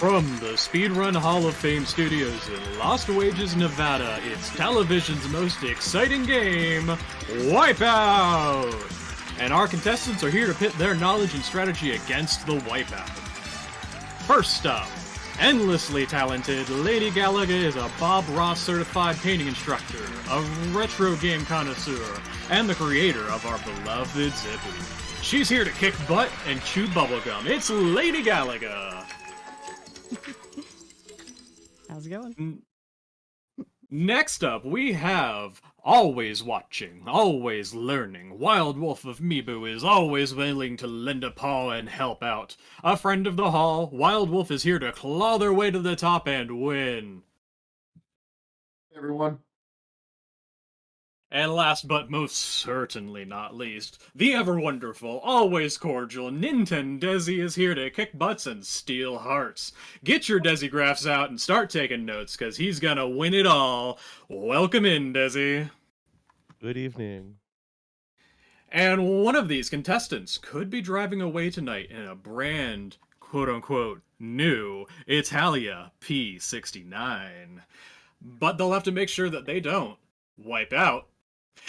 From the Speedrun Hall of Fame studios in Lost Wages, Nevada, it's television's most exciting game, Wipeout! And our contestants are here to pit their knowledge and strategy against the Wipeout. First up, endlessly talented Ladygalaga is a Bob Ross certified painting instructor, a retro game connoisseur, and the creator of our beloved Zippy. She's here to kick butt and chew bubblegum. It's Ladygalaga! How's it going? Next up, we have always watching, always learning. WildWolf of Mibu is always willing to lend a paw and help out. A friend of the hall, WildWolf is here to claw their way to the top and win. Hey everyone. And last but most certainly not least, the ever-wonderful, always cordial Nentendesi is here to kick butts and steal hearts. Get your Desigraphs out and start taking notes, because he's gonna win it all. Welcome in, Desi. Good evening. And one of these contestants could be driving away tonight in a brand, quote-unquote, new Italia P69. But they'll have to make sure that they don't wipe out.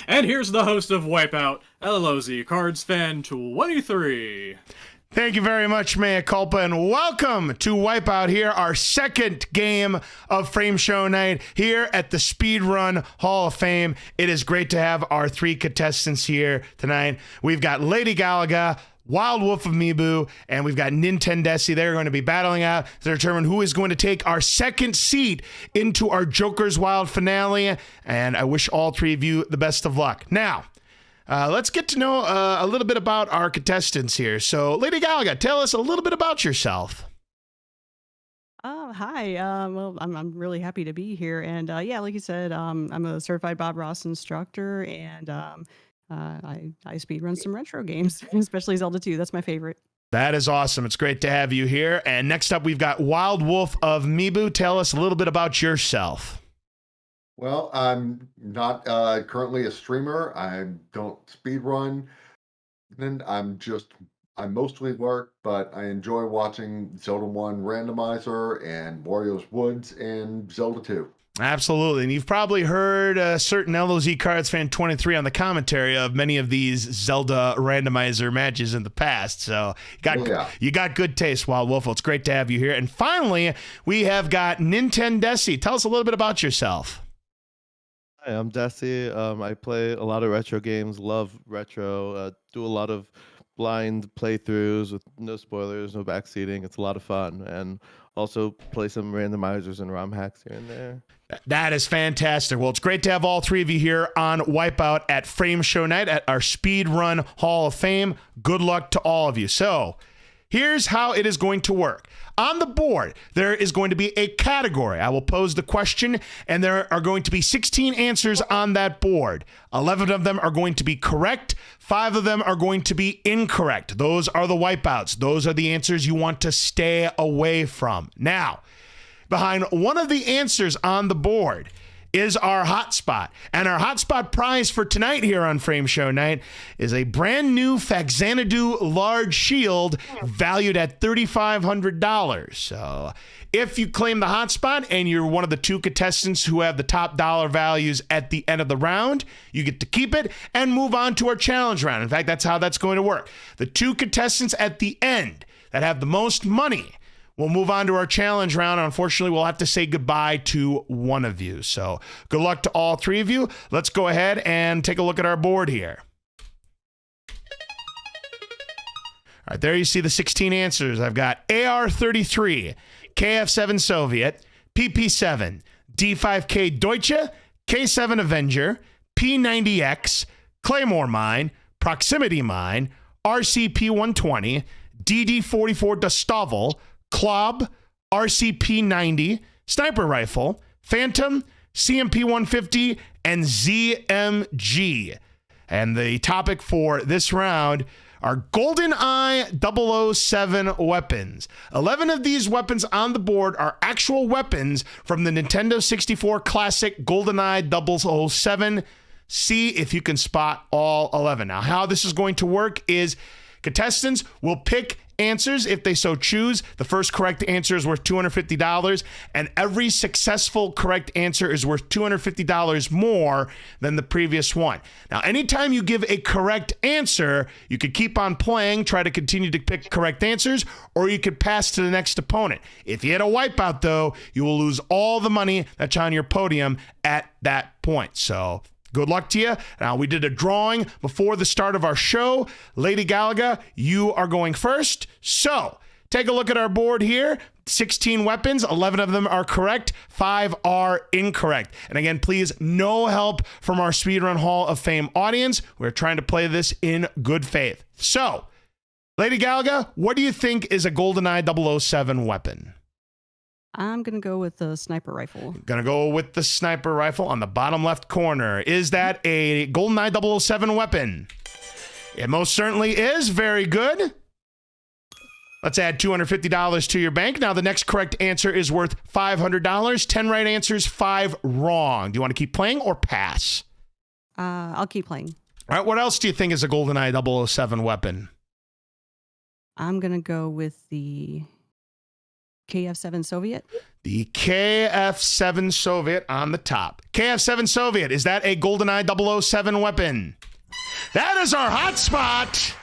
And here's the host of Wipeout, LLOZ Cards Fan 23. Thank you very much, Mea Culpa, and welcome to Wipeout here, our second game of Frame Show Night here at the Speedrun Hall of Fame. It is great to have our three contestants here tonight. We've got Ladygalaga, WildWolf of Mibu, and we've got Nentendesi. They're going to be battling out to determine who is going to take our second seat into our Joker's Wild finale, and I wish all three of you the best of luck. Now, let's get to know a little bit about our contestants here. So, Ladygalaga, tell us a little bit about yourself. Hi. Well, I'm really happy to be here, and yeah, like you said, I'm a certified Bob Ross instructor, and I speedrun some retro games, especially Zelda 2. That's my favorite. That is awesome. It's great to have you here. And next up, we've got WildWolf of Mibu. Tell us a little bit about yourself. Well, I'm not currently a streamer. I don't speedrun. And I mostly work, but I enjoy watching Zelda 1 Randomizer and Wario's Woods and Zelda 2. Absolutely. And you've probably heard a certain LOZ Cards Fan 23 on the commentary of many of these Zelda randomizer matches in the past. So you got good taste, WildWolf. It's great to have you here. And finally, we have got Nentendesi. Tell us a little bit about yourself. Hi, I'm Desi. I play a lot of retro games, love retro, do a lot of blind playthroughs with no spoilers, no backseating. It's a lot of fun. And also play some randomizers and ROM hacks here and there. That is fantastic. Well, it's great to have all three of you here on Wipeout at Frame Show Night at our Speedrun Hall of Fame. Good luck to all of you. So, here's how it is going to work. On the board, there is going to be a category. I will pose the question, and there are going to be 16 answers on that board. 11 of them are going to be correct. 5 of them are going to be incorrect. Those are the wipeouts. Those are the answers you want to stay away from. Now, behind one of the answers on the board is our hotspot. And our hotspot prize for tonight here on Frame Show Night is a brand new Faxanadu large shield valued at $3,500. So if you claim the hotspot and you're one of the two contestants who have the top dollar values at the end of the round, you get to keep it and move on to our challenge round. In fact, that's how that's going to work. The two contestants at the end that have the most money, we'll move on to our challenge round. Unfortunately, we'll have to say goodbye to one of you. So good luck to all three of you. Let's go ahead and take a look at our board here. All right, there you see the 16 answers. I've got AR-33, KF-7 Soviet, PP-7, D5K Deutsche, K7 Avenger, P90X, Claymore Mine, Proximity Mine, RCP-120, DD-44 Dustavel, Klob, RCP-90, Sniper Rifle, Phantom, CMP-150, and ZMG. And the topic for this round are GoldenEye 007 weapons. 11 of these weapons on the board are actual weapons from the Nintendo 64 classic GoldenEye 007. See if you can spot all 11. Now, how this is going to work is contestants will pick answers if they so choose. The first correct answer is worth $250, and every successful correct answer is worth $250 more than the previous one. Now, anytime you give a correct answer, you could keep on playing, try to continue to pick correct answers, or you could pass to the next opponent. If you hit a wipeout, though, you will lose all the money that's on your podium at that point. So good luck to you. Now, we did a drawing before the start of our show. Ladygalaga, you are going first. So take a look at our board here. 16 weapons, 11 of them are correct, 5 are incorrect. And again, please, no help from our Speedrun Hall of Fame audience. We're trying to play this in good faith. So, Ladygalaga, what do you think is a GoldenEye 007 weapon? I'm going to go with the sniper rifle. Going to go with the sniper rifle on the bottom left corner. Is that a GoldenEye 007 weapon? It most certainly is. Very good. Let's add $250 to your bank. Now, the next correct answer is worth $500. 10 right answers, 5 wrong. Do you want to keep playing or pass? I'll keep playing. All right, what else do you think is a GoldenEye 007 weapon? I'm going to go with the KF-7 Soviet. The KF-7 Soviet on the top. KF-7 Soviet, is that a GoldenEye 007 weapon? That is our hotspot.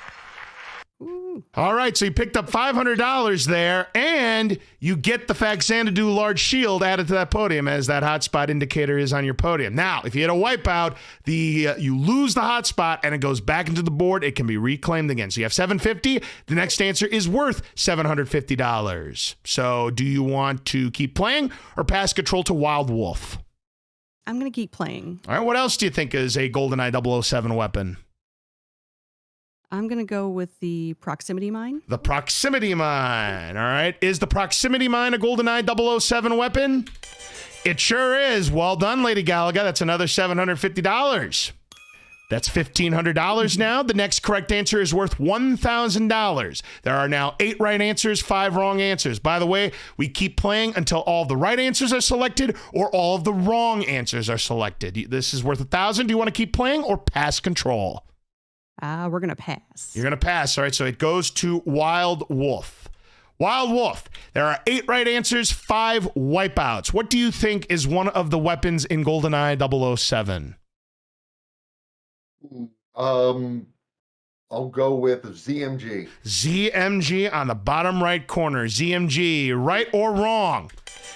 All right, so you picked up $500 there, and you get the Xanadu large shield added to that podium, as that hotspot indicator is on your podium. Now, if you hit a wipeout, you lose the hotspot, and it goes back into the board. It can be reclaimed again. So you have $750. The next answer is worth $750. So do you want to keep playing or pass control to WildWolf? I'm going to keep playing. All right, what else do you think is a GoldenEye 007 weapon? I'm going to go with the proximity mine. The proximity mine. All right. Is the proximity mine a GoldenEye 007 weapon? It sure is. Well done, Ladygalaga. That's another $750. That's $1,500 now. The next correct answer is worth $1,000. There are now 8 right answers, 5 wrong answers. By the way, we keep playing until all the right answers are selected or all of the wrong answers are selected. This is worth $1,000. Do you want to keep playing or pass control? We're going to pass. You're going to pass. All right, so it goes to WildWolf. WildWolf, there are 8 right answers, 5 wipeouts. What do you think is one of the weapons in GoldenEye 007? I'll go with ZMG. ZMG on the bottom right corner. ZMG, right or wrong?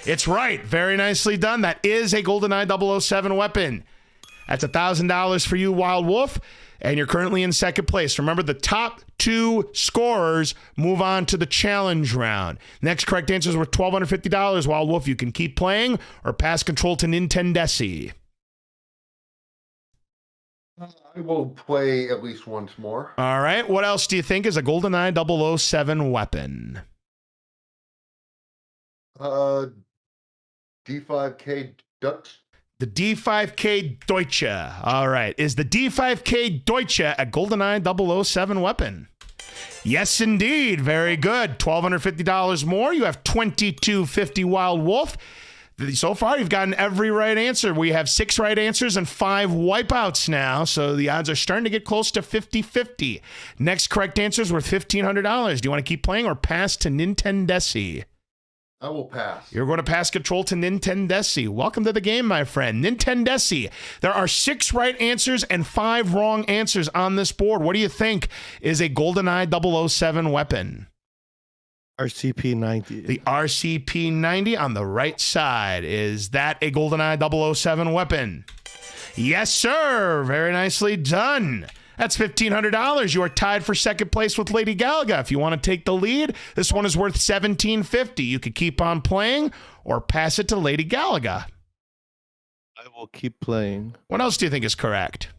It's right. Very nicely done. That is a GoldenEye 007 weapon. That's $1,000 for you, WildWolf. And you're currently in second place. Remember, the top 2 scorers move on to the challenge round. Next correct answer is worth $1,250. WildWolf, you can keep playing or pass control to Nentendesi. I will play at least once more. All right. What else do you think is a GoldenEye 007 weapon? D5K Dutch. The D5K Deutsche. All right. Is the D5K Deutsche a GoldenEye 007 weapon? Yes, indeed. Very good. $1,250 more. You have $2,250 WildWolf. So far, you've gotten every right answer. We have 6 right answers and 5 wipeouts now, so the odds are starting to get close to 50-50. Next correct answer is worth $1,500. Do you want to keep playing or pass to Nentendesi? I will pass. You're going to pass control to Nentendesi. Welcome to the game, my friend. Nentendesi. There are 6 right answers and 5 wrong answers on this board. What do you think is a GoldenEye 007 weapon? RCP-90. The RCP-90 on the right side. Is that a GoldenEye 007 weapon? Yes, sir. Very nicely done. That's $1,500. You are tied for second place with Ladygalaga. If you want to take the lead, this one is worth $1,750. You could keep on playing or pass it to Ladygalaga. I will keep playing. What else do you think is correct?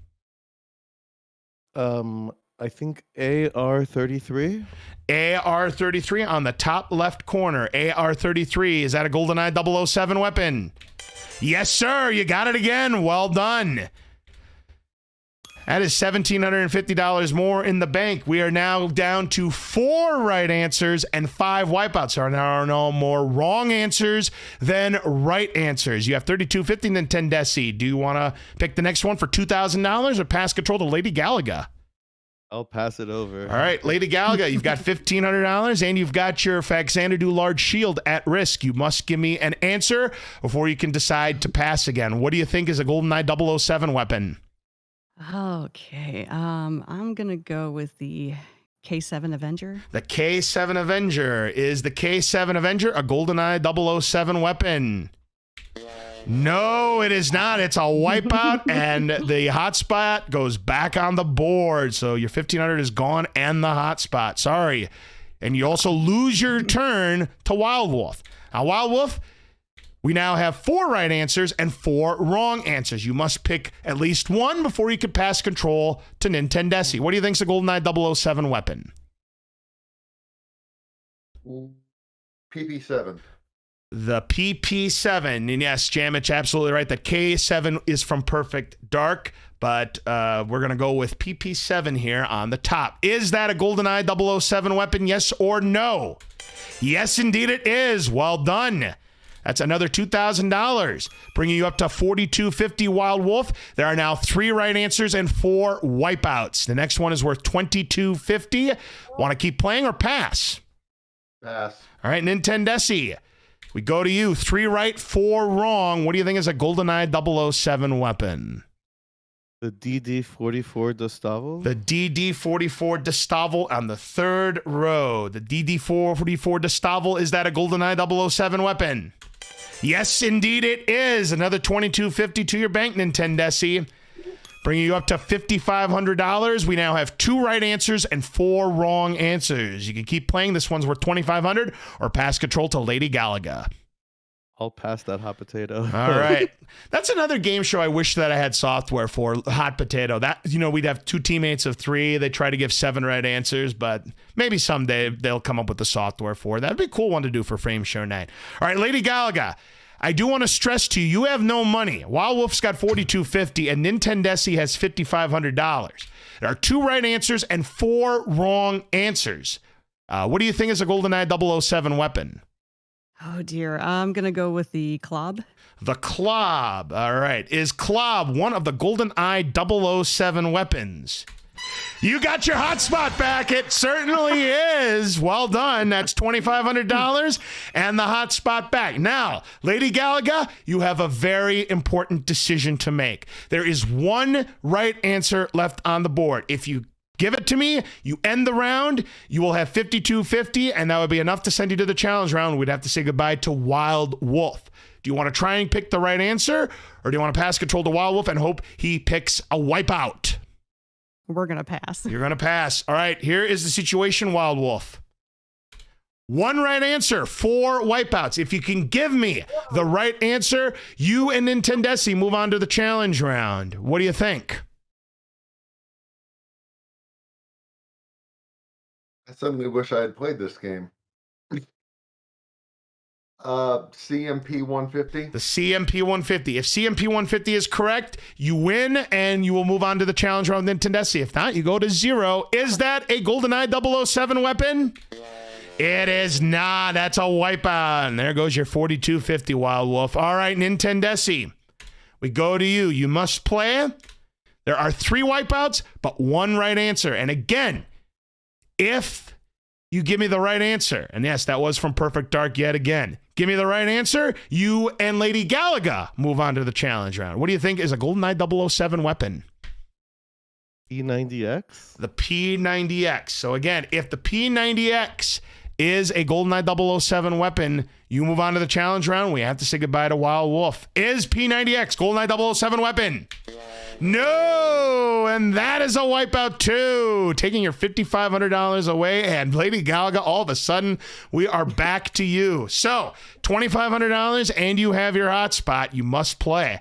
I think AR-33. AR-33 on the top left corner. AR-33. Is that a GoldenEye 007 weapon? Yes, sir. You got it again. Well done. That is $1,750 more in the bank. We are now down to 4 right answers and 5 wipeouts. There are no more wrong answers than right answers. You have $3,250 Nentendesi. Do you want to pick the next one for $2,000 or pass control to Ladygalaga? I'll pass it over. All right, Ladygalaga, you've got $1,500 and you've got your Faxanadu Large Shield at risk. You must give me an answer before you can decide to pass again. What do you think is a GoldenEye 007 weapon? Okay. I'm gonna go with the K7 Avenger. The K7 Avenger. Is the K7 Avenger a GoldenEye 007 weapon? No, it is not. It's a Wipeout, and the hotspot goes back on the board. So your 1,500 is gone and the hotspot. Sorry. And you also lose your turn to WildWolf. Now, WildWolf, we now have 4 right answers and 4 wrong answers. You must pick at least one before you can pass control to Nentendesi. What do you think is a GoldenEye 007 weapon? PP7. The PP7. And yes, Jamich, absolutely right. The K7 is from Perfect Dark, but we're going to go with PP7 here on the top. Is that a GoldenEye 007 weapon, yes or no? Yes, indeed it is. Well done. That's another $2,000, bringing you up to $4,250 WildWolf. There are now 3 right answers and 4 wipeouts. The next one is worth $2,250. Want to keep playing or pass? Pass. All right, Nentendesi. We go to you. 3 right, 4 wrong. What do you think is a GoldenEye 007 weapon? The DD-44 Destavel? The DD-44 Destavel on the 3rd row. The DD-44 Destavel, is that a GoldenEye 007 weapon? Yes, indeed it is. Another $2,250 to your bank, Nentendesi. Bringing you up to $5,500. We now have 2 right answers and 4 wrong answers. You can keep playing. This one's worth $2,500 or pass control to Ladygalaga. I'll pass that hot potato. All right. That's another game show I wish that I had software for, Hot Potato. That, you know, we'd have 2 teammates of 3. They try to give 7 right answers, but maybe someday they'll come up with the software for it. That'd be a cool one to do for Frame Show Night. All right, Ladygalaga, I do want to stress to you, you have no money. WildWolf's got $4,250 and Nentendesi has $5,500. There are 2 right answers and 4 wrong answers. What do you think is a GoldenEye 007 weapon? Oh dear. I'm gonna go with the Klob. The Klob. All right. Is Klob one of the GoldenEye 007 weapons? You got your hotspot back. It certainly is. Well done. That's $2,500 and the hotspot back. Now, Ladygalaga, you have a very important decision to make. There is 1 right answer left on the board. If you give it to me, you end the round, you will have $5,250, and that would be enough to send you to the challenge round. We'd have to say goodbye to WildWolf. Do you want to try and pick the right answer, or do you want to pass control to WildWolf and hope he picks a Wipeout? We're gonna pass. You're going to pass. All right, here is the situation, WildWolf. 1 right answer, 4 wipeouts. If you can give me the right answer, you and Nentendesi move on to the challenge round. What do you think? I suddenly wish I had played this game. CMP 150. The CMP 150. If CMP 150 is correct, you win and you will move on to the challenge round Nentendesi. If not, you go to 0. Is that a GoldenEye 007 weapon? It is not. That's a Wipeout. And there goes your $4,250, WildWolf. All right, Nentendesi. We go to you. You must play. There are 3 wipeouts, but 1 right answer. And again, if you give me the right answer, and yes, that was from Perfect Dark yet again. Give me the right answer, you and Ladygalaga move on to the challenge round. What do you think is a GoldenEye 007 weapon? P90X? The P90X. So again, if the P90X is a GoldenEye 007 weapon, you move on to the challenge round. We have to say goodbye to WildWolf. Is P90X GoldenEye 007 weapon? No, and that is a Wipeout too, taking your $5,500 away. And Ladygalaga, all of a sudden, we are back to you. So $2,500, and you have your hotspot. You must play.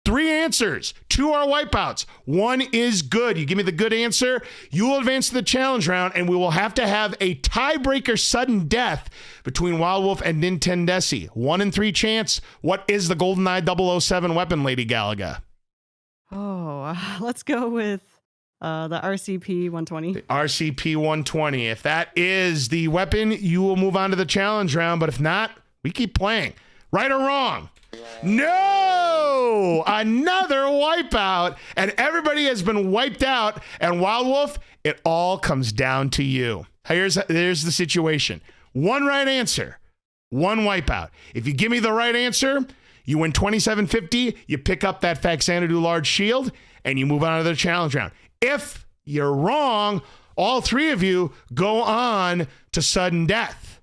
3 answers, 2 are wipeouts, 1 is good. You give me the good answer, you will advance to the challenge round, and we will have to have a tiebreaker sudden death between WildWolf and Nentendesi. 1 in 3 chance. What is the GoldenEye 007 weapon, Ladygalaga? Oh, let's go with the RCP 120. The RCP 120. If that is the weapon, you will move on to the challenge round. But if not, we keep playing. Right or wrong? No! Another wipeout, and everybody has been wiped out. And WildWolf, It all comes down to you. Here's the situation. One right answer, one wipeout. If you give me the right answer, you win $27.50. You pick up that Faxanadu large shield, and you move on to the challenge round. If you're wrong, all three of you go on to sudden death.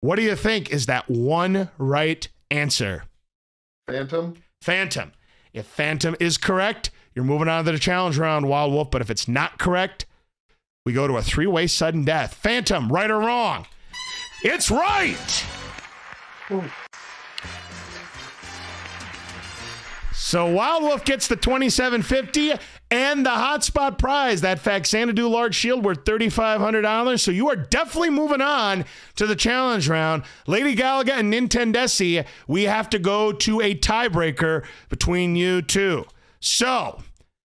What do you think is that one right answer? Phantom. Phantom. If Phantom is correct, you're moving on to the challenge round, WildWolf. But if it's not correct, we go to a three-way sudden death. Phantom, right or wrong? It's right! Ooh. So WildWolf gets the $27.50 and the hotspot prize, that Faxanadu large shield worth $3,500. So you are definitely moving on to the challenge round. Ladygalaga and Nentendesi, we have to go to a tiebreaker between you two. So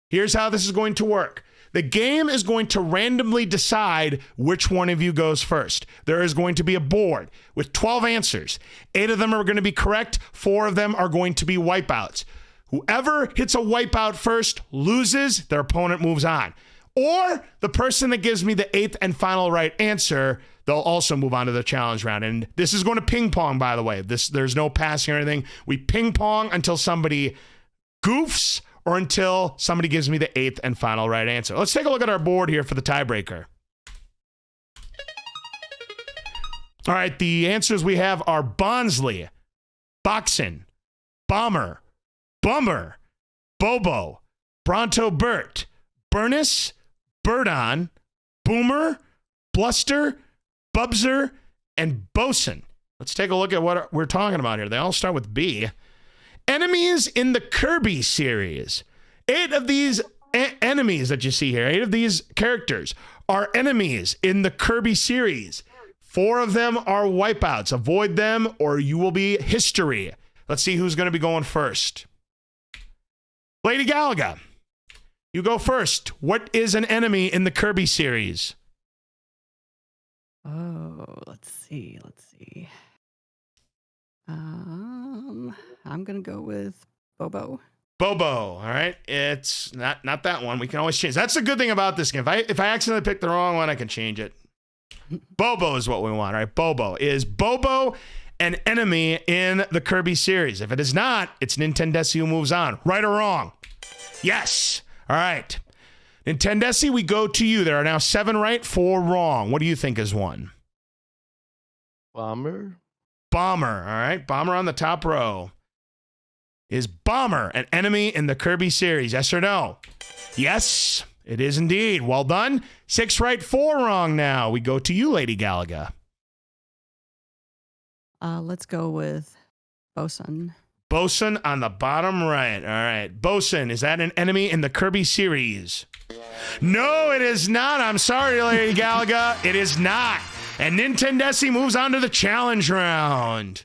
here's how this is going to work. The game is going to randomly decide which one of you goes first. There is going to be a board with 12 answers. 8 of them are going to be correct. 4 of them are going to be wipeouts. Whoever hits a wipeout first loses, their opponent moves on. Or the person that gives me the 8th and final right answer, they'll also move on to the challenge round. And this is going to ping pong, by the way. There's no passing or anything. We ping pong until somebody goofs or until somebody gives me the 8th and final right answer. Let's take a look at our board here for the tiebreaker. All right, the answers we have are Bonsley, Boxin, Bomber, Bummer, Bobo, Bronto Burt, Burnus, Birdon, Boomer, Bluster, Bubser, and Bosun. Let's take a look at what we're talking about here. They all start with B. Enemies in the Kirby series. 8 of these enemies that you see here, 8 of these characters are enemies in the Kirby series. 4 of them are wipeouts. Avoid them or you will be history. Let's see who's going to be going first. Ladygalaga, you go first. What is an enemy in the Kirby series? Oh, let's see. I'm gonna go with Bobo. Bobo. All right, it's not that one. We can always change. That's the good thing about this game. If I accidentally pick the wrong one, I can change it. Bobo is what we want. All right, Bobo. Is Bobo an enemy in the Kirby series? If it is not, it's Nentendesi who moves on. Right or wrong? Yes. All right. Nentendesi, we go to you. There are now 7 right, 4 wrong. What do you think is one? Bomber. Bomber. All right. Bomber on the top row. Is Bomber an enemy in the Kirby series? Yes or no? Yes, it is indeed. Well done. 6 right, 4 wrong now. We go to you, Ladygalaga. Let's go with Bosun. Bosun on the bottom right. All right. Bosun, is that an enemy in the Kirby series? No, it is not. I'm sorry, Ladygalaga. It is not. And Nentendesi moves on to the challenge round.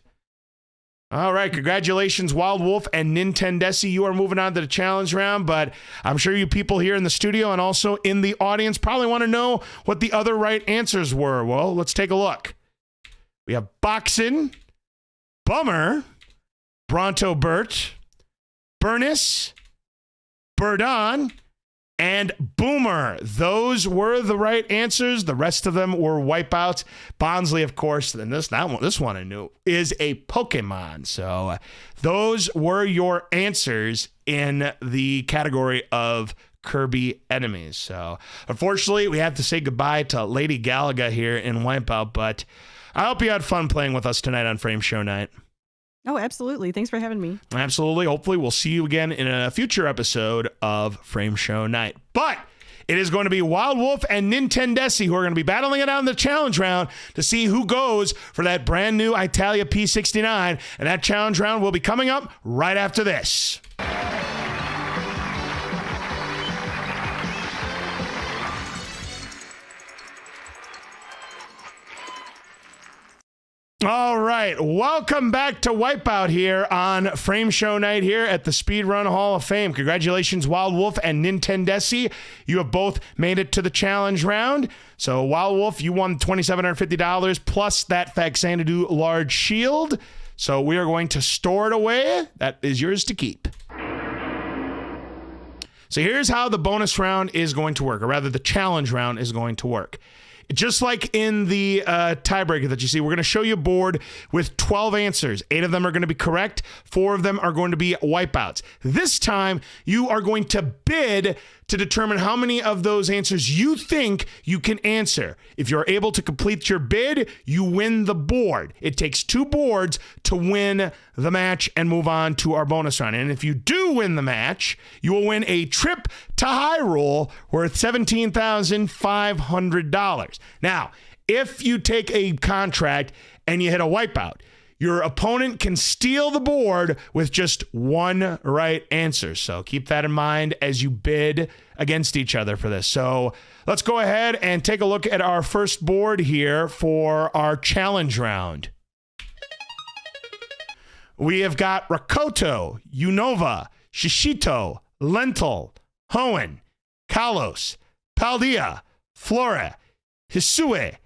All right. Congratulations, WildWolf and Nentendesi. You are moving on to the challenge round, but I'm sure you people here in the studio and also in the audience probably want to know what the other right answers were. Well, let's take a look. We have Boxin, Bummer, Bronto Burt, Burnus, Birdon, and Boomer. Those were the right answers. The rest of them were wipeouts. Bonsley, of course, and this one I knew, is a Pokemon. So those were your answers in the category of Kirby enemies. So unfortunately, we have to say goodbye to Ladygalaga here in Wipeout, but I hope you had fun playing with us tonight on Frame Show Night. Oh, absolutely. Thanks for having me. Absolutely. Hopefully, we'll see you again in a future episode of Frame Show Night. But it is going to be WildWolf and Nentendesi who are going to be battling it out in the challenge round to see who goes for that brand new Italia P69. And that challenge round will be coming up right after this. All right, welcome back to Wipeout here on Frame Show Night here at the Speedrun Hall of Fame. Congratulations, WildWolf and Nentendesi. You have both made it to the challenge round. So, WildWolf, you won $2,750 plus that Faxanadu large shield. So, we are going to store it away. That is yours to keep. So here's how the bonus round is going to work, or rather the challenge round is going to work. Just like in the tiebreaker that you see, we're going to show you a board with 12 answers. 8 of them are going to be correct. 4 of them are going to be wipeouts. This time, you are going to bid to determine how many of those answers you think you can answer. If you're able to complete your bid, you win the board. It takes 2 boards to win the match and move on to our bonus round. And if you do win the match, you will win a trip to Hyrule worth $17,500. Now, if you take a contract and you hit a wipeout, your opponent can steal the board with just 1 right answer. So keep that in mind as you bid against each other for this. So let's go ahead and take a look at our first board here for our challenge round. We have got Rakoto, Unova, Shishito, Lentil, Hoenn, Kalos, Paldea, Flora, Hisue,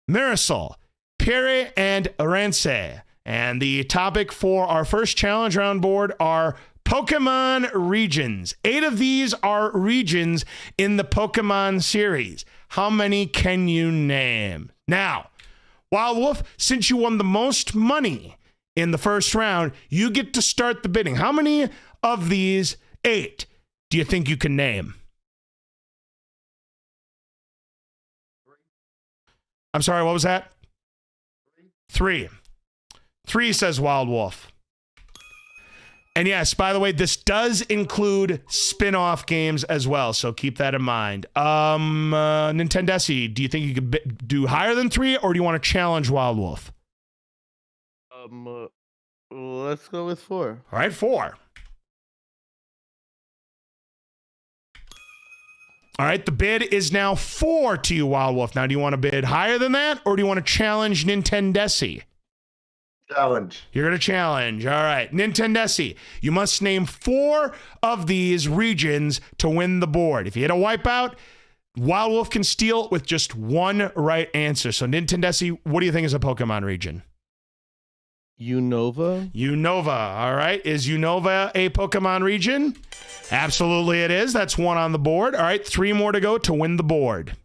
Marisol, Pierre, and Arance. And the topic for our first challenge round board are Pokemon regions. 8 of these are regions in the Pokemon series. How many can you name? Now, WildWolf, since you won the most money in the first round, you get to start the bidding. How many of these 8 do you think you can name? I'm sorry, what was that? 3. 3, says WildWolf. And yes, by the way, this does include spin-off games as well, so keep that in mind. Nentendesi, do you think you could do higher than 3, or do you want to challenge WildWolf? Let's go with 4. All right, 4. All right, the bid is now 4 to you, WildWolf. Now, do you want to bid higher than that, or do you want to challenge Nentendesi? Challenge. You're going to challenge. All right. Nentendesi, you must name 4 of these regions to win the board. If you hit a wipeout, WildWolf can steal with just 1 right answer. So, Nentendesi, what do you think is a Pokemon region? Unova. Unova. All right. Is Unova a Pokemon region? Absolutely it is. That's 1 on the board. All right. 3 more to go to win the board.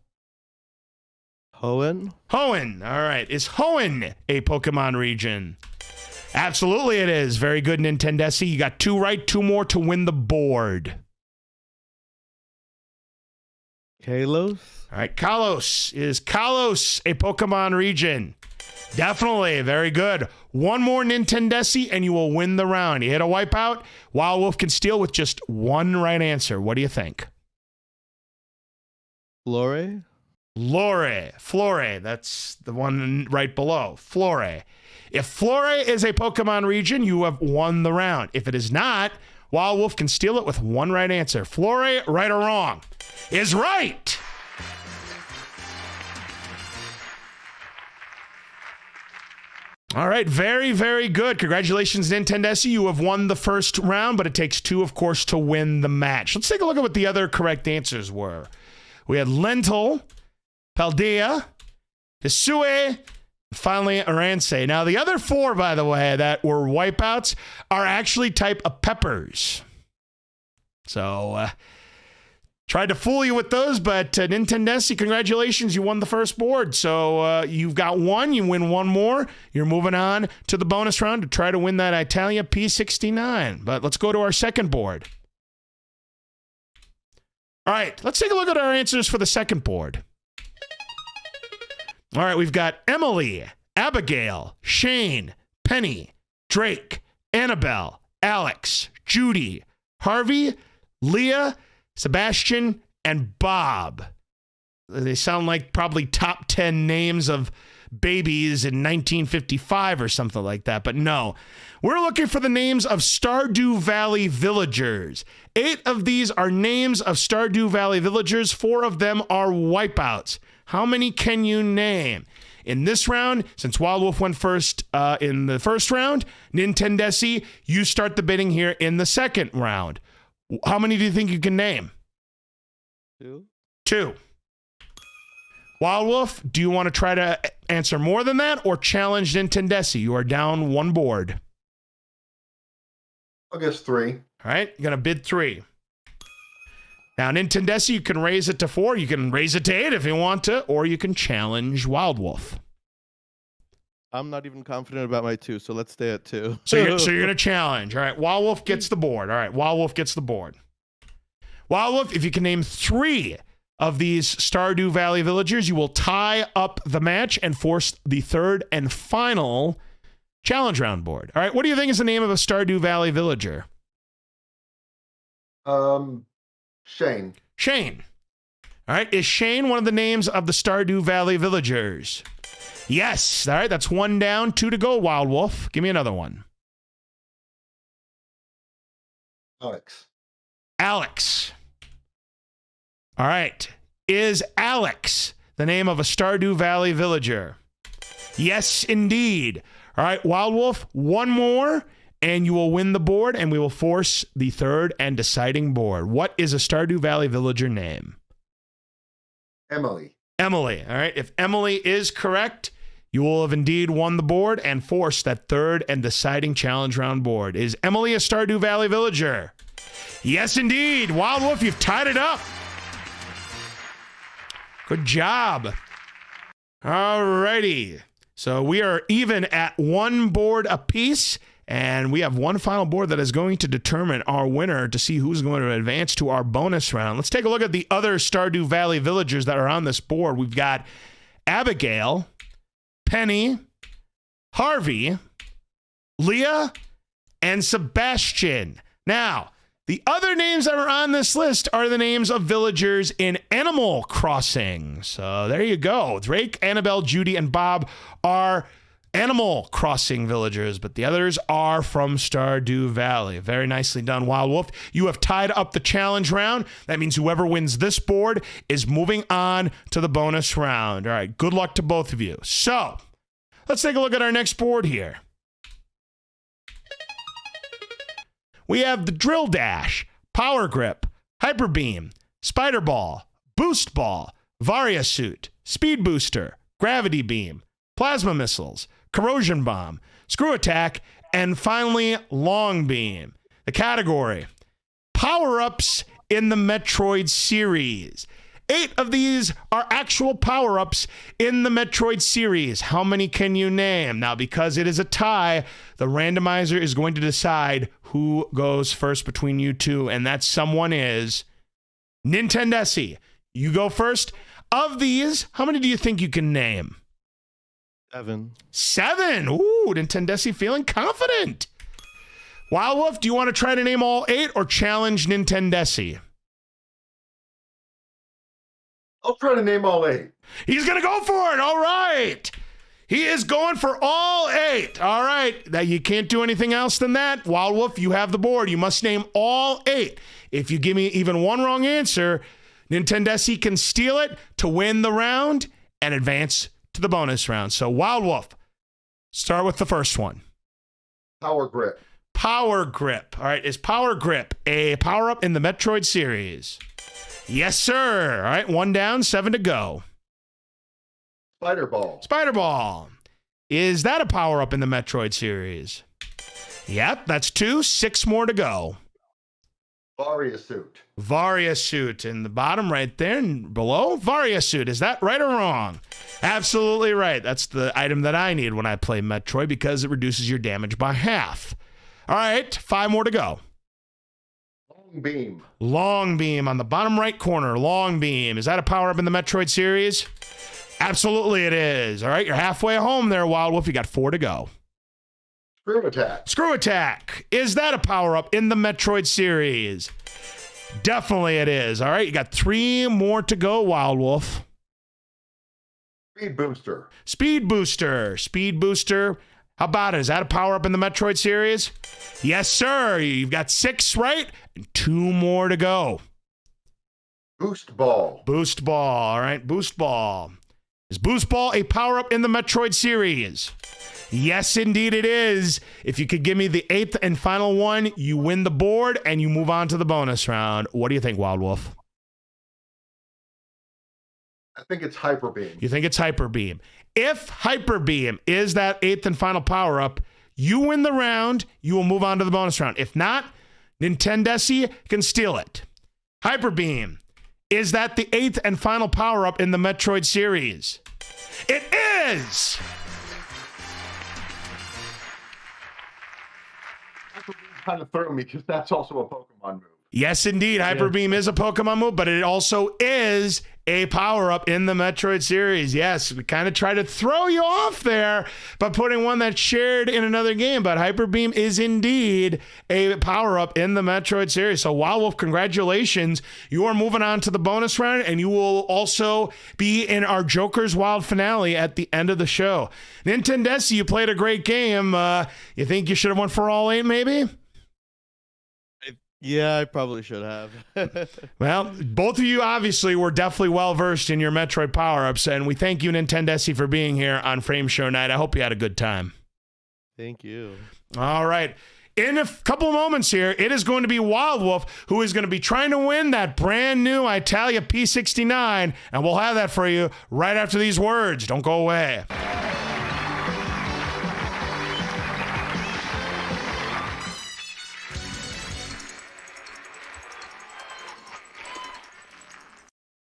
Hoenn. Hoenn. All right. Is Hoenn a Pokemon region? Absolutely it is. Very good, Nentendesi. You got 2 right, 2 more to win the board. Kalos. All right. Kalos. Is Kalos a Pokemon region? Definitely. Very good. 1 more, Nentendesi, and you will win the round. You hit a wipeout. WildWolf can steal with just 1 right answer. What do you think? Flore. Flore. That's the one right below. Flore. If Flore is a Pokemon region, you have won the round. If it is not, WildWolf can steal it with 1 right answer. Flore, right or wrong, is right. All right, very, very good. Congratulations, Nentendesi. You have won the first round, but it takes 2, of course, to win the match. Let's take a look at what the other correct answers were. We had Lentil, Paldea, Hisue, finally Arance. Now, the other 4, by the way, that were wipeouts are actually type of peppers. So, tried to fool you with those, but Nentendesi, congratulations. You won the first board. So, you've got 1. You win 1 more. You're moving on to the bonus round to try to win that Italia P69. But let's go to our second board. All right, let's take a look at our answers for the second board. All right, we've got Emily, Abigail, Shane, Penny, Drake, Annabelle, Alex, Judy, Harvey, Leah, Sebastian, and Bob. They sound like probably top 10 names of babies in 1955 or something like that, but no. We're looking for the names of Stardew Valley villagers. 8 of these are names of Stardew Valley villagers. 4 of them are wipeouts. How many can you name? In this round, since WildWolf went first in the first round, Nentendesi, you start the bidding here in the second round. How many do you think you can name? 2. 2. WildWolf, do you want to try to answer more than that or challenge Nentendesi? You are down 1 board. I guess 3. All right, you're going to bid 3. Now, Nentendesi, you can raise it to 4. You can raise it to 8 if you want to, or you can challenge WildWolf. I'm not even confident about my 2, so let's stay at 2. So you're going to challenge. All right, WildWolf gets the board. All right, WildWolf gets the board. WildWolf, if you can name 3 of these Stardew Valley villagers, you will tie up the match and force the 3rd and final challenge round board. All right, what do you think is the name of a Stardew Valley villager? Shane. Shane. All right, is Shane one of the names of the Stardew Valley villagers? Yes. All right, that's 1 down, 2 to go, WildWolf. Give me another one. Alex. Alex. All right. Is Alex the name of a Stardew Valley villager? Yes, indeed. All right, WildWolf, 1 more, and you will win the board, and we will force the 3rd and deciding board. What is a Stardew Valley villager name? Emily. Emily. All right, if Emily is correct, you will have indeed won the board and forced that 3rd and deciding challenge round board. Is Emily a Stardew Valley villager? Yes, indeed. WildWolf, you've tied it up. Good job. All righty. So we are even at 1 board apiece, and we have 1 final board that is going to determine our winner to see who's going to advance to our bonus round. Let's take a look at the other Stardew Valley villagers that are on this board. We've got Abigail, Penny, Harvey, Leah, and Sebastian. Now, the other names that are on this list are the names of villagers in Animal Crossing. So there you go. Drake, Annabelle, Judy, and Bob are Animal Crossing villagers, but the others are from Stardew Valley. Very nicely done, WildWolf. You have tied up the challenge round. That means whoever wins this board is moving on to the bonus round. All right, good luck to both of you. So let's take a look at our next board here. We have the Drill Dash, Power Grip, Hyper Beam, Spider Ball, Boost Ball, Varia Suit, Speed Booster, Gravity Beam, Plasma Missiles, Corrosion Bomb, Screw Attack, and finally, Long Beam. The category, Power-Ups in the Metroid series. 8 of these are actual power-ups in the Metroid series. How many can you name? Now, because it is a tie, the randomizer is going to decide who goes first between you two, and that someone is Nentendesi. You go first. Of these, how many do you think you can name? 7. 7. Ooh, Nentendesi feeling confident. WildWolf, do you want to try to name all 8 or challenge Nentendesi? I'll try to name all 8. He's going to go for it. All right. He is going for all 8. All right. That you can't do anything else than that. WildWolf, you have the board. You must name all 8. If you give me even one wrong answer, Nentendesi can steal it to win the round and advance to the bonus round. So WildWolf, start with the first one. Power Grip. Power Grip. All right. Is Power Grip a power-up in the Metroid series? Yes, sir. All right, 1 down, 7 to go. Spider Ball. Spider Ball. Is that a power-up in the Metroid series? Yep, that's 2, 6 more to go. Varia Suit. Varia Suit in the bottom right there and below. Varia Suit. Is that right or wrong? Absolutely right. That's the item that I need when I play Metroid because it reduces your damage by half. All right, 5 more to go. Long Beam. Long Beam on the bottom right corner. Long Beam. Is that a power-up in the Metroid series? Absolutely it is. All right, you're halfway home there, WildWolf. You got 4 to go. Screw Attack. Screw Attack. Is that a power-up in the Metroid series? Definitely it is. All right, you got 3 more to go, WildWolf. Speed Booster. Speed Booster. Speed Booster. How about it? Is that a power-up in the Metroid series? Yes, sir. You've got 6 right and 2 more to go. Boost Ball. Boost Ball. All right, Boost Ball. Is Boost Ball a power-up in the Metroid series? Yes, indeed it is. If you could give me the 8th and final one, you win the board and you move on to the bonus round. What do you think, WildWolf? I think it's Hyper Beam. You think it's Hyper Beam. If Hyper Beam is that 8th and final power-up, you win the round, you will move on to the bonus round. If not, Nentendesi can steal it. Hyper Beam. Is that the 8th and final power-up in the Metroid series? It is! Kind of threw me because that's also a Pokemon move. Yes, indeed. Hyper Beam is a Pokemon move, but it also is a power-up in the Metroid series. Yes, we kind of try to throw you off there by putting one that's shared in another game, but Hyper Beam is indeed a power-up in the Metroid series. So WildWolf, congratulations. You are moving on to the bonus round, and you will also be in our Joker's Wild finale at the end of the show. Nentendesi, you played a great game. You think you should have went for all 8, maybe? Yeah, I probably should have. Well, both of you obviously were definitely well-versed in your Metroid power-ups, and we thank you, Nentendesi, for being here on Frame Show Night. I hope you had a good time. Thank you. All right. In a couple of moments here, it is going to be WildWolf who is going to be trying to win that brand new Italia P69, and we'll have that for you right after these words. Don't go away.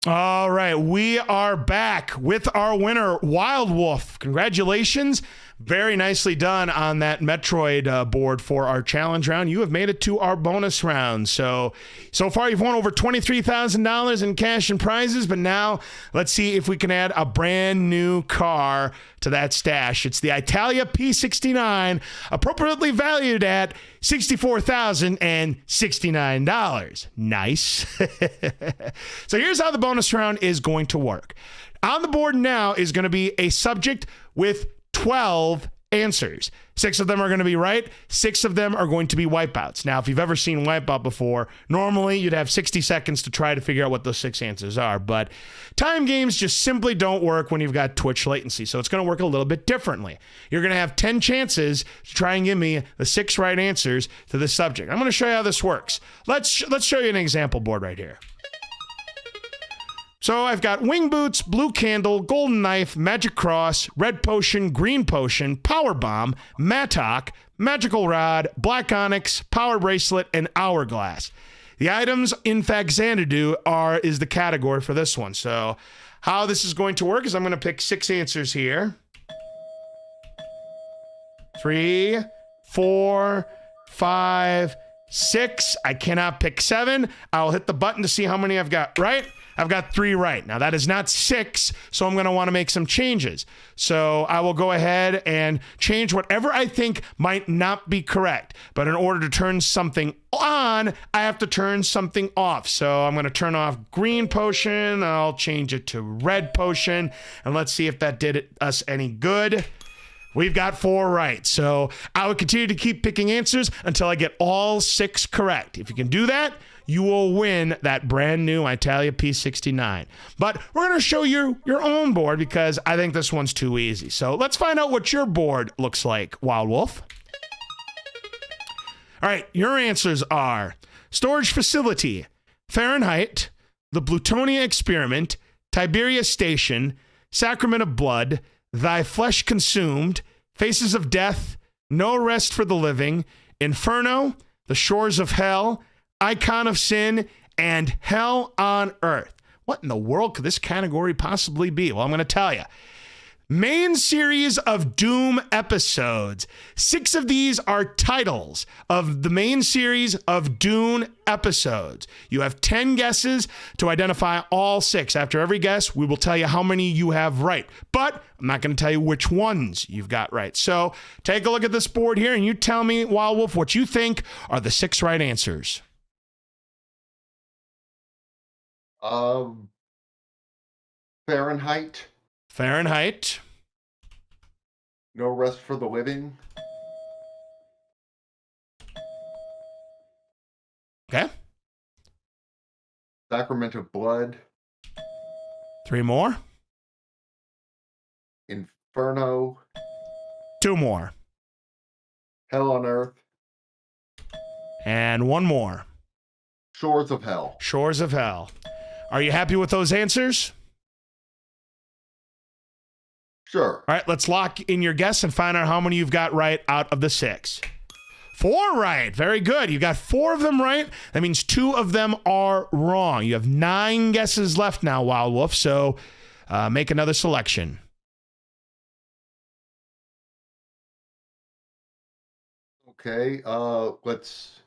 All right, we are back with our winner, WildWolf. Congratulations. Very nicely done on that Metroid board for our challenge round. You have made it to our bonus round. So far you've won over $23,000 in cash and prizes, but now let's see if we can add a brand new car to that stash. It's the Italia P69, appropriately valued at $64,069. Nice. So here's how the bonus round is going to work. On the board now is going to be a subject with 12 answers. 6 of them are going to be right. 6 of them are going to be wipeouts. Now, if you've ever seen Wipeout before, normally you'd have 60 seconds to try to figure out what those 6 answers are, but time games just simply don't work when you've got Twitch latency, so it's going to work a little bit differently. You're going to have 10 chances to try and give me the 6 right answers to this subject. I'm going to show you how this works. Let's show you an example board right here. So I've got Wing Boots, Blue Candle, Golden Knife, Magic Cross, Red Potion, Green Potion, Power Bomb, Mattock, Magical Rod, Black Onyx, Power Bracelet, and Hourglass. The items, in fact, Xanadu is the category for this one. So how this is going to work is I'm going to pick 6 answers here. 3, 4, 5, 6. I cannot pick 7. I'll hit the button to see how many I've got right. I've got 3 right. Now, that is not 6, so I'm going to want to make some changes. So I will go ahead and change whatever I think might not be correct. But in order to turn something on, I have to turn something off. So I'm going to turn off Green Potion. I'll change it to Red Potion. And let's see if that did us any good. We've got 4 right. So I will continue to keep picking answers until I get all 6 correct. If you can do that, you will win that brand new Italia P69. But we're going to show you your own board because I think this one's too easy. So let's find out what your board looks like, WildWolf. All right, your answers are Storage Facility, Fahrenheit, the Blutonia Experiment, Tiberius Station, Sacrament of Blood, Thy Flesh Consumed, Faces of Death, No Rest for the Living, Inferno, The Shores of Hell, Icon of Sin, and Hell on Earth. What in the world could this category possibly be? Well, I'm going to tell you. Main series of Doom episodes. 6 of these are titles of the main series of Doom episodes. You have 10 guesses to identify all 6. After every guess, we will tell you how many you have right. But I'm not going to tell you which ones you've got right. So take a look at this board here and you tell me, WildWolf, what you think are the 6 right answers. Fahrenheit. Fahrenheit. No Rest for the Living. Okay. Sacrament of Blood. 3 more. Inferno. 2 more. Hell on Earth. And 1 more. Shores of Hell. Shores of Hell. Are you happy with those answers? Sure. All right, let's lock in your guess and find out how many you've got right out of the 6. 4 right. Very good. You got 4 of them right. That means 2 of them are wrong. You have 9 guesses left now, WildWolf. So make another selection. Okay, let's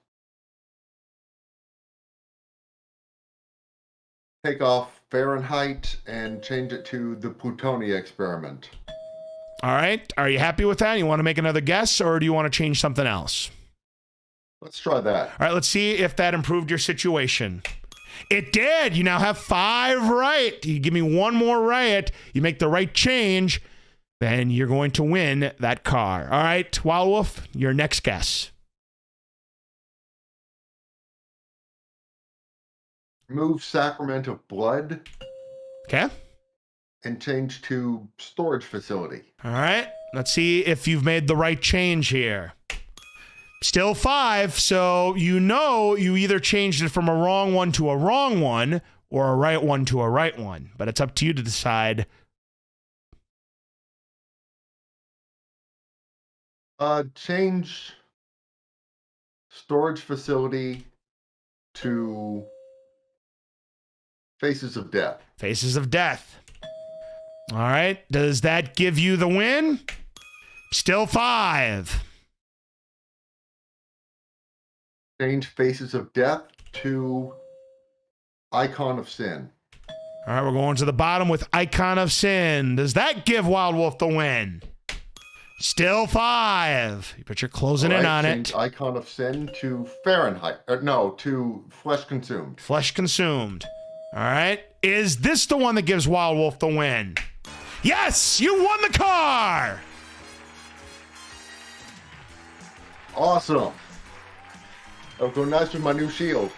take off Fahrenheit and change it to the Plutonia experiment. All right. Are you happy with that? You want to make another guess, or do you want to change something else? Let's try that. All right, let's see if that improved your situation. It did. You now have 5 right. You give me 1 more right, you make the right change, then you're going to win that car. All right, WildWolf, your next guess. Remove Sacrament of Blood Okay. and change to storage facility. All right, let's see if you've made the right change here. Still 5, so you know you either changed it from a wrong one to a wrong one or a right one to a right one, but it's up to you to decide. Change storage facility to Faces of Death. Faces of Death. All right, does that give you the win? Still 5. Change Faces of Death to Icon of Sin. All right, we're going to the bottom with Icon of Sin. Does that give WildWolf the win? Still 5. But you're closing in on change it. Icon of Sin to Fahrenheit. No, to Flesh Consumed. Flesh Consumed. All right. Is this the one that gives WildWolf the win? Yes, you won the car. Awesome. That'll go nice with my new shield.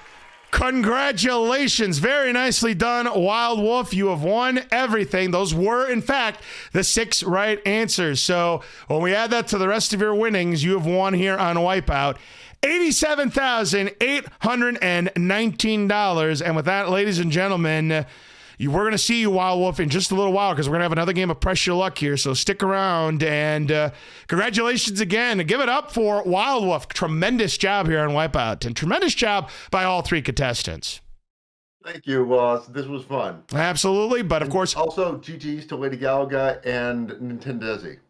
Congratulations. Very nicely done, WildWolf. You have won everything. Those were, in fact, the 6 right answers. So when we add that to the rest of your winnings, you have won here on Wipeout $87,819. And with that, ladies and gentlemen, we're going to see you, WildWolf, in just a little while because we're going to have another game of Press Your Luck here. So stick around, and congratulations again. Give it up for WildWolf. Tremendous job here on Wipeout, and tremendous job by all 3 contestants. Thank you. This was fun. Absolutely, but of course... Also, GG's to Ladygalaga and Nentendesi.